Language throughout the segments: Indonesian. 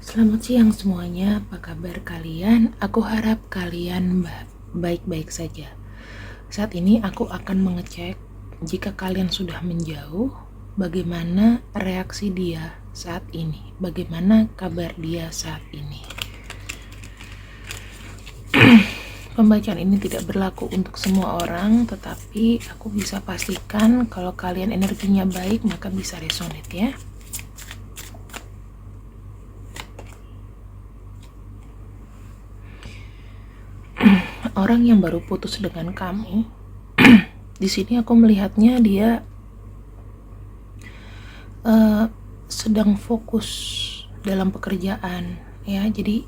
Selamat siang semuanya, apa kabar kalian? Aku harap kalian baik-baik saja. Saat ini aku akan mengecek jika kalian sudah menjauh, bagaimana reaksi dia saat ini, bagaimana kabar dia saat ini. Pembacaan ini tidak berlaku untuk semua orang, tetapi aku bisa pastikan kalau kalian energinya baik, maka bisa resonate ya. Orang yang baru putus dengan kamu, di sini aku melihatnya dia sedang fokus dalam pekerjaan, ya. Jadi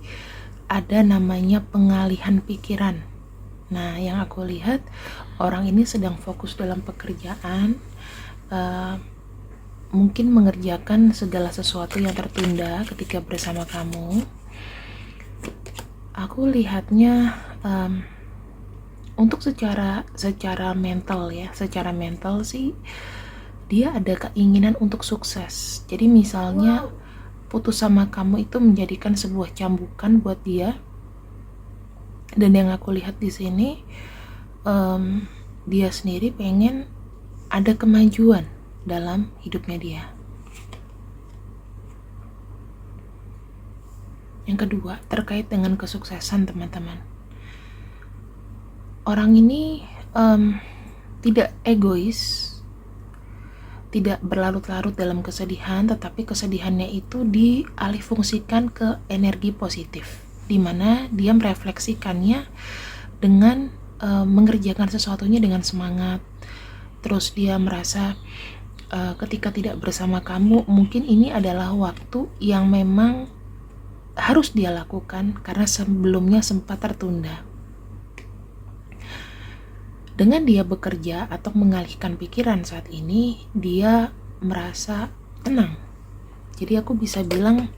ada namanya pengalihan pikiran. Nah, yang aku lihat orang ini sedang fokus dalam pekerjaan, mungkin mengerjakan segala sesuatu yang tertunda ketika bersama kamu. Aku lihatnya untuk secara mental ya, secara mental sih dia ada keinginan untuk sukses. Jadi misalnya putus sama kamu itu menjadikan sebuah cambukan buat dia. Dan yang aku lihat di sini dia sendiri pengen ada kemajuan dalam hidupnya dia. Yang kedua, terkait dengan kesuksesan teman-teman. Orang ini tidak egois, tidak berlarut-larut dalam kesedihan, tetapi kesedihannya itu dialihfungsikan ke energi positif, di mana dia merefleksikannya dengan mengerjakan sesuatunya dengan semangat. Terus dia merasa ketika tidak bersama kamu, mungkin ini adalah waktu yang memang harus dia lakukan karena sebelumnya sempat tertunda. Dengan dia bekerja atau mengalihkan pikiran saat ini, dia merasa tenang. Jadi aku bisa bilang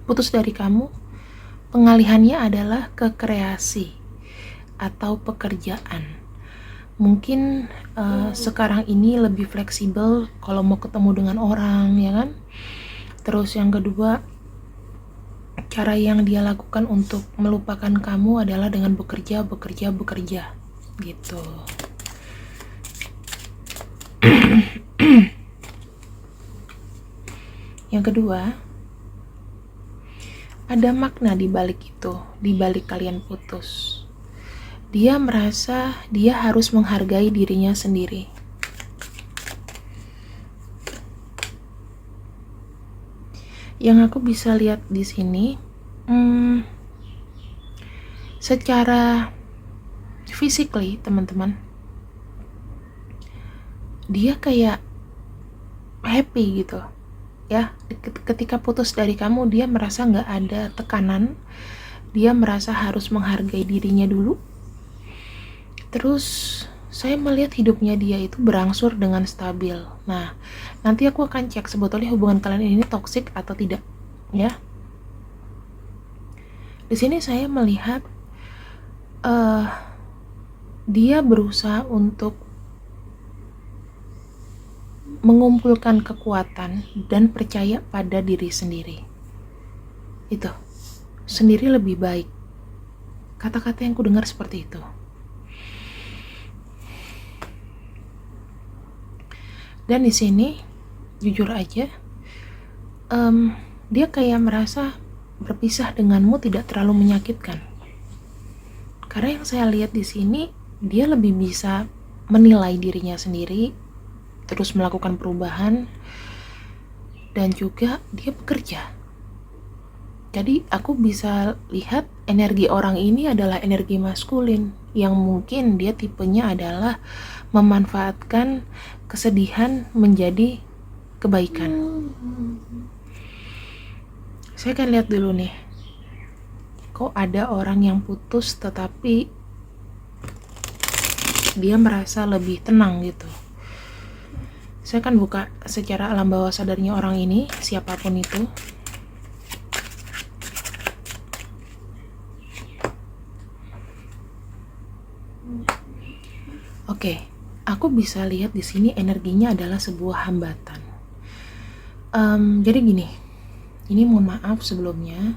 putus dari kamu, pengalihannya adalah ke kreasi atau pekerjaan. Mungkin sekarang ini lebih fleksibel kalau mau ketemu dengan orang, ya kan? Terus yang kedua, cara yang dia lakukan untuk melupakan kamu adalah dengan bekerja gitu. Yang kedua, ada makna di balik itu, di balik kalian putus. Dia merasa dia harus menghargai dirinya sendiri. Yang aku bisa lihat di sini, secara physically teman-teman, dia kayak happy gitu ya. Ketika putus dari kamu, dia merasa gak ada tekanan, dia merasa harus menghargai dirinya dulu. Terus saya melihat hidupnya dia itu berangsur dengan stabil. Nah, nanti aku akan cek sebetulnya hubungan kalian ini toksik atau tidak ya. Di sini saya melihat dia berusaha untuk mengumpulkan kekuatan dan percaya pada diri sendiri. Itu sendiri lebih baik. Kata-kata yang ku dengar seperti itu. Dan di sini jujur aja, dia kayak merasa berpisah denganmu tidak terlalu menyakitkan. Karena yang saya lihat di sini, dia lebih bisa menilai dirinya sendiri, terus melakukan perubahan, dan juga dia bekerja. Jadi aku bisa lihat energi orang ini adalah energi maskulin, yang mungkin dia tipenya adalah memanfaatkan kesedihan menjadi kebaikan. Saya akan lihat dulu nih, kok ada orang yang putus tetapi dia merasa lebih tenang gitu. Saya akan buka secara alam bawah sadarnya orang ini, siapapun itu. Oke, aku bisa lihat di sini energinya adalah sebuah hambatan. Jadi gini, Ini mohon maaf sebelumnya,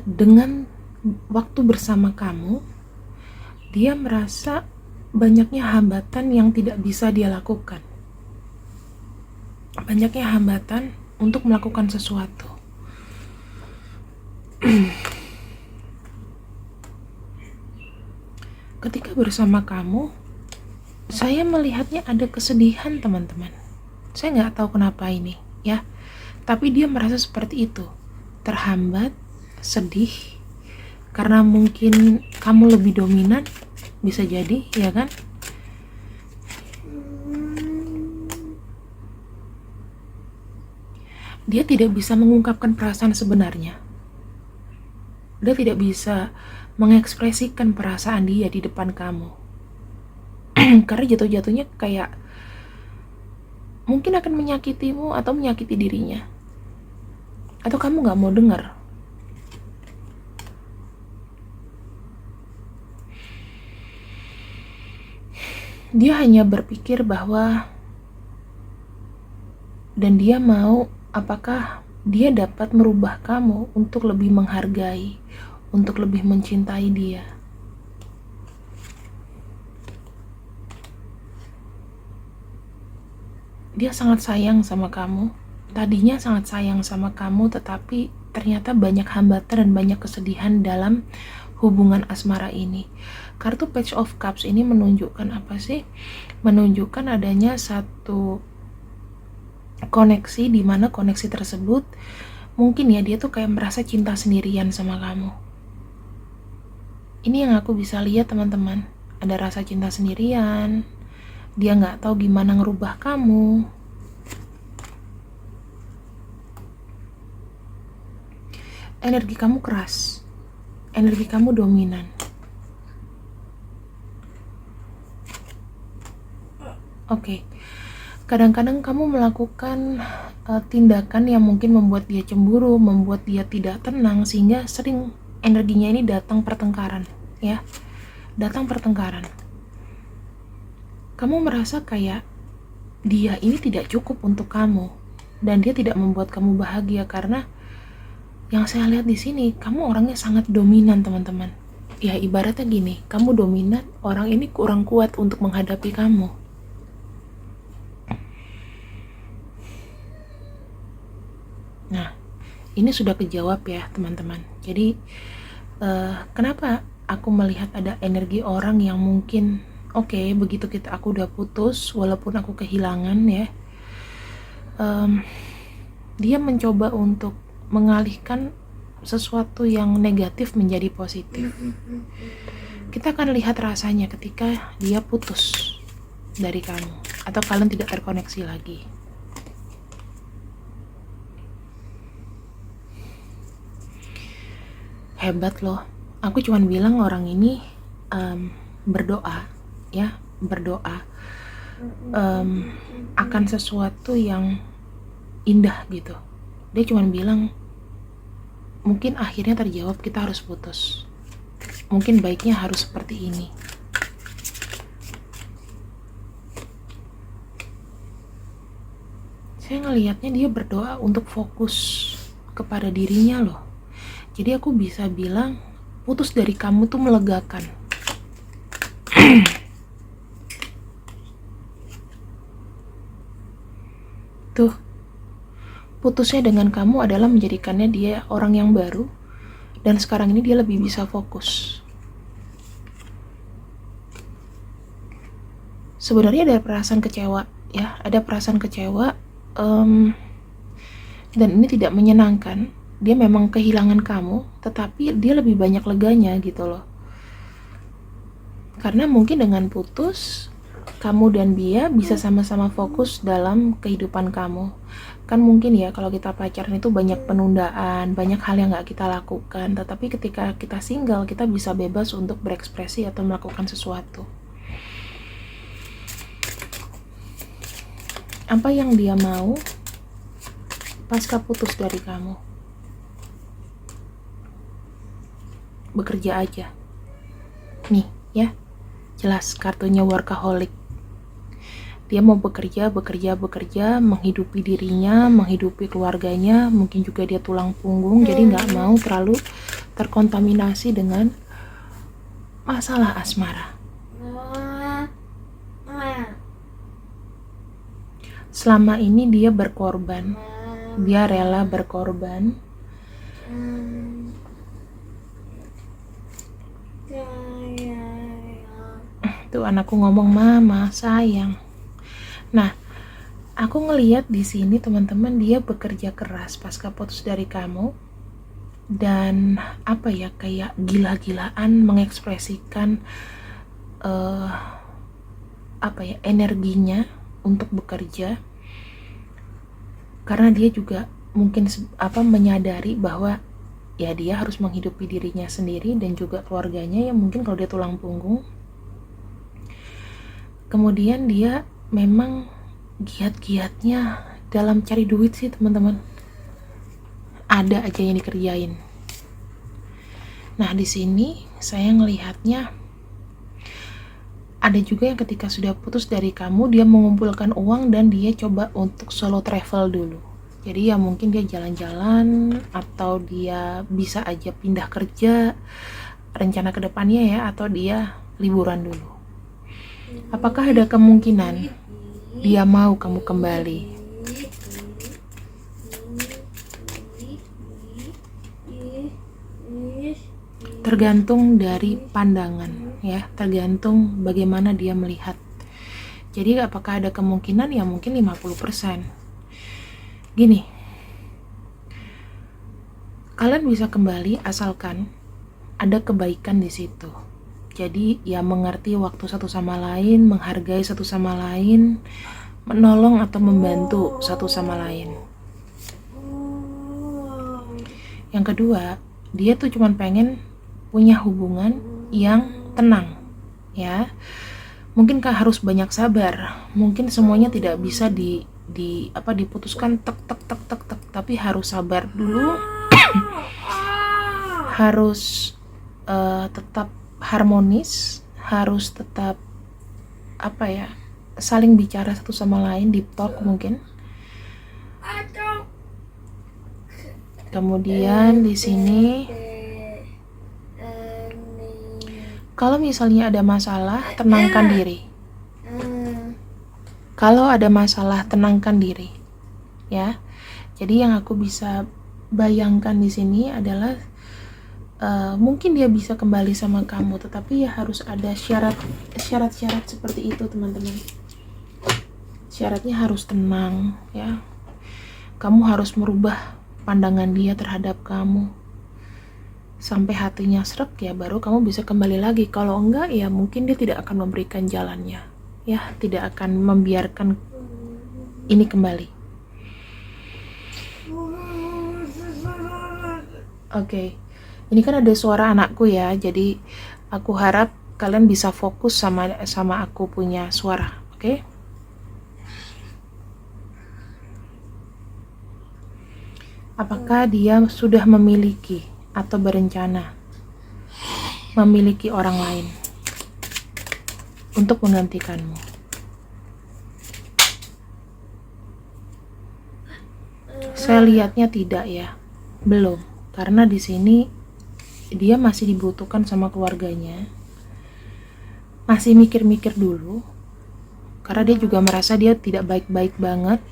dengan waktu bersama kamu, dia merasa banyaknya hambatan yang tidak bisa dia lakukan. Banyaknya hambatan untuk melakukan sesuatu. Ketika bersama kamu, saya melihatnya ada kesedihan, teman-teman. Saya nggak tahu kenapa ini, ya. Tapi dia merasa seperti itu, terhambat, sedih, karena mungkin kamu lebih dominan, bisa jadi, ya kan? Dia tidak bisa mengungkapkan perasaan sebenarnya. Dia tidak bisa mengekspresikan perasaan dia di depan kamu. Karena jatuh-jatuhnya kayak mungkin akan menyakitimu atau menyakiti dirinya. Atau kamu gak mau dengar. Dia hanya berpikir bahwa, dan dia mau apakah dia dapat merubah kamu untuk lebih menghargai, untuk lebih mencintai dia. Dia sangat sayang sama kamu. Tadinya sangat sayang sama kamu, tetapi ternyata banyak hambatan dan banyak kesedihan dalam hubungan asmara ini. Kartu Page of Cups ini menunjukkan apa sih? Menunjukkan adanya satu koneksi, di mana koneksi tersebut mungkin ya dia tuh kayak merasa cinta sendirian sama kamu. Ini yang aku bisa lihat, teman-teman. Ada rasa cinta sendirian. Dia nggak tahu gimana ngerubah kamu. Energi kamu keras. Energi kamu dominan. Oke. Kadang-kadang kamu melakukan tindakan yang mungkin membuat dia cemburu, membuat dia tidak tenang, sehingga sering energinya ini datang pertengkaran, ya. Datang pertengkaran. Kamu merasa kayak dia ini tidak cukup untuk kamu, dan dia tidak membuat kamu bahagia karena yang saya lihat di sini, kamu orangnya sangat dominan, teman-teman. Ya, ibaratnya gini, kamu dominan, orang ini kurang kuat untuk menghadapi kamu. Nah, ini sudah kejawab ya, teman-teman. Jadi, kenapa aku melihat ada energi orang yang mungkin, oke, begitu aku udah putus, walaupun aku kehilangan ya, dia mencoba untuk mengalihkan sesuatu yang negatif menjadi positif. Kita akan lihat rasanya ketika dia putus dari kamu, atau kalian tidak terkoneksi lagi. Hebat loh. Aku cuman bilang orang ini berdoa, ya, berdoa akan sesuatu yang indah gitu. Dia cuman bilang mungkin akhirnya terjawab, kita harus putus. Mungkin baiknya harus seperti ini. Saya ngelihatnya dia berdoa untuk fokus kepada dirinya loh. Jadi aku bisa bilang putus dari kamu tuh melegakan. Tuh, putusnya dengan kamu adalah menjadikannya dia orang yang baru, dan sekarang ini dia lebih bisa fokus. Sebenarnya ada perasaan kecewa, ya, ada perasaan kecewa, dan ini tidak menyenangkan. Dia memang kehilangan kamu, tetapi dia lebih banyak leganya gitu loh. Karena mungkin dengan putus, kamu dan dia bisa sama-sama fokus dalam kehidupan kamu. Kan mungkin ya kalau kita pacaran itu banyak penundaan, banyak hal yang gak kita lakukan. Tetapi ketika kita single, kita bisa bebas untuk berekspresi atau melakukan sesuatu. Apa yang dia mau pasca putus dari kamu? Bekerja aja. Nih ya, jelas kartunya workaholic. Dia mau bekerja, menghidupi dirinya, menghidupi keluarganya, mungkin juga dia tulang punggung, jadi nggak mau terlalu terkontaminasi dengan masalah asmara. Selama ini dia berkorban, dia rela berkorban. Tuh anakku ngomong mama sayang. Nah, aku ngelihat di sini teman-teman, dia bekerja keras pasca putus dari kamu, dan apa ya, kayak gila-gilaan mengekspresikan apa ya, energinya untuk bekerja, karena dia juga mungkin menyadari bahwa ya dia harus menghidupi dirinya sendiri dan juga keluarganya, yang mungkin kalau dia tulang punggung. Kemudian dia memang giat-giatnya dalam cari duit sih teman-teman, ada aja yang dikerjain. Nah, di sini saya ngelihatnya ada juga yang ketika sudah putus dari kamu, dia mengumpulkan uang dan dia coba untuk solo travel dulu. Jadi ya mungkin dia jalan-jalan, atau dia bisa aja pindah kerja, rencana kedepannya ya, atau dia liburan dulu. Apakah ada kemungkinan dia mau kamu kembali? Tergantung dari pandangan ya, tergantung bagaimana dia melihat. Jadi apakah ada kemungkinan? Ya mungkin 50%. Gini, kalian bisa kembali asalkan ada kebaikan di situ. Jadi ya mengerti waktu satu sama lain, menghargai satu sama lain, menolong atau membantu satu sama lain. Yang kedua, dia tuh cuman pengen punya hubungan yang tenang ya. Mungkin harus banyak sabar. Mungkin semuanya tidak bisa diputuskan tek, tapi harus sabar dulu. Harus tetap harmonis, harus tetap saling bicara satu sama lain, deep talk mungkin. Kemudian di sini kalau misalnya ada masalah, tenangkan diri. Kalau ada masalah, tenangkan diri ya. Jadi yang aku bisa bayangkan di sini adalah mungkin dia bisa kembali sama kamu, tetapi ya harus ada syarat-syarat seperti itu teman-teman. Syaratnya harus tenang ya. Kamu harus merubah pandangan dia terhadap kamu sampai hatinya srek ya, baru kamu bisa kembali lagi. Kalau enggak ya mungkin dia tidak akan memberikan jalannya ya, tidak akan membiarkan ini kembali. Oke. Ini kan ada suara anakku ya, jadi aku harap kalian bisa fokus sama aku punya suara, oke? Apakah dia sudah memiliki atau berencana memiliki orang lain untuk menggantikanmu? Saya lihatnya tidak ya, belum, karena di sini dia masih dibutuhkan sama keluarganya, masih mikir-mikir dulu, karena dia juga merasa dia tidak baik-baik banget.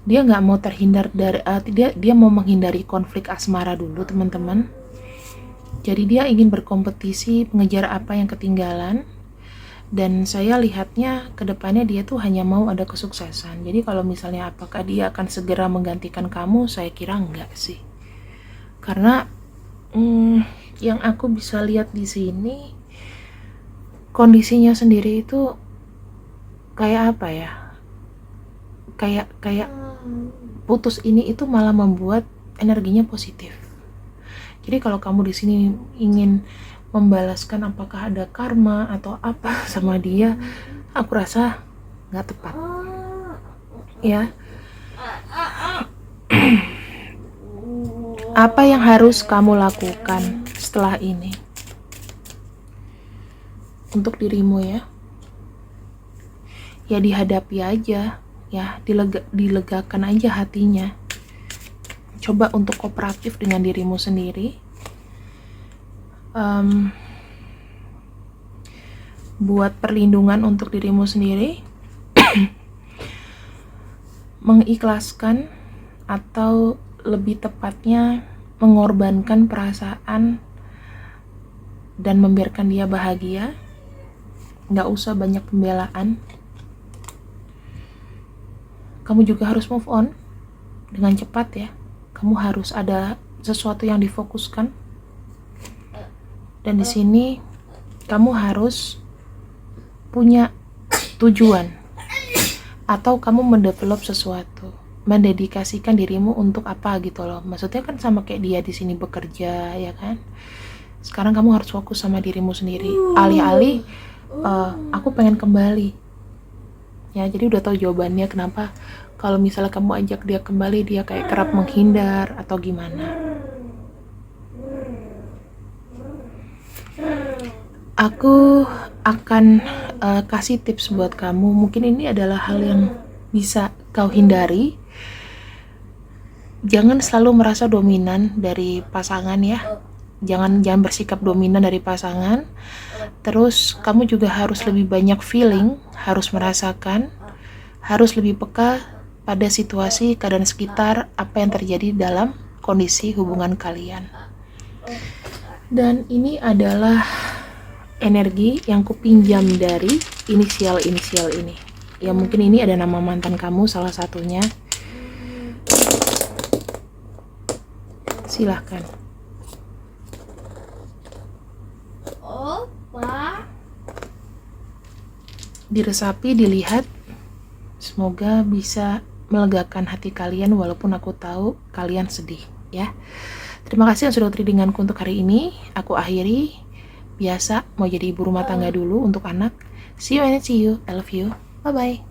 Dia nggak mau terhindar dari dia mau menghindari konflik asmara dulu teman-teman. Jadi dia ingin berkompetisi, mengejar apa yang ketinggalan, dan saya lihatnya kedepannya dia tuh hanya mau ada kesuksesan. Jadi kalau misalnya apakah dia akan segera menggantikan kamu, saya kira enggak sih, karena yang aku bisa lihat di sini kondisinya sendiri itu kayak apa ya, kayak putus ini itu malah membuat energinya positif. Jadi kalau kamu di sini ingin membalaskan apakah ada karma atau apa sama dia, aku rasa nggak tepat ya. Apa yang harus kamu lakukan setelah ini untuk dirimu ya? ya dihadapi aja, ya dilegakan aja hatinya. Coba untuk kooperatif dengan dirimu sendiri. Buat perlindungan untuk dirimu sendiri. Mengikhlaskan, atau lebih tepatnya mengorbankan perasaan dan membiarkan dia bahagia. Nggak usah banyak pembelaan. Kamu juga harus move on dengan cepat ya. Kamu harus ada sesuatu yang difokuskan. Dan di sini kamu harus punya tujuan, atau kamu mendevelop sesuatu, mendedikasikan dirimu untuk apa gitu loh. Maksudnya kan sama kayak dia di sini bekerja, ya kan? Sekarang kamu harus fokus sama dirimu sendiri. Alih-alih aku pengen kembali. Ya, jadi udah tahu jawabannya kenapa kalau misalnya kamu ajak dia kembali, dia kayak kerap menghindar atau gimana. Aku akan kasih tips buat kamu. Mungkin ini adalah hal yang bisa kau hindari. Jangan selalu merasa dominan dari pasangan ya. Jangan bersikap dominan dari pasangan. Terus kamu juga harus lebih banyak feeling, harus merasakan, harus lebih peka pada situasi keadaan sekitar, apa yang terjadi dalam kondisi hubungan kalian. Dan ini adalah energi yang kupinjam dari inisial ini. Ya mungkin ini ada nama mantan kamu salah satunya. Silahkan. Diresapi, dilihat. Semoga bisa melegakan hati kalian walaupun aku tahu kalian sedih ya. Terima kasih yang sudah denganku untuk hari ini. Aku akhiri. Biasa mau jadi ibu rumah tangga dulu untuk anak. See you and see you. I love you. Bye bye.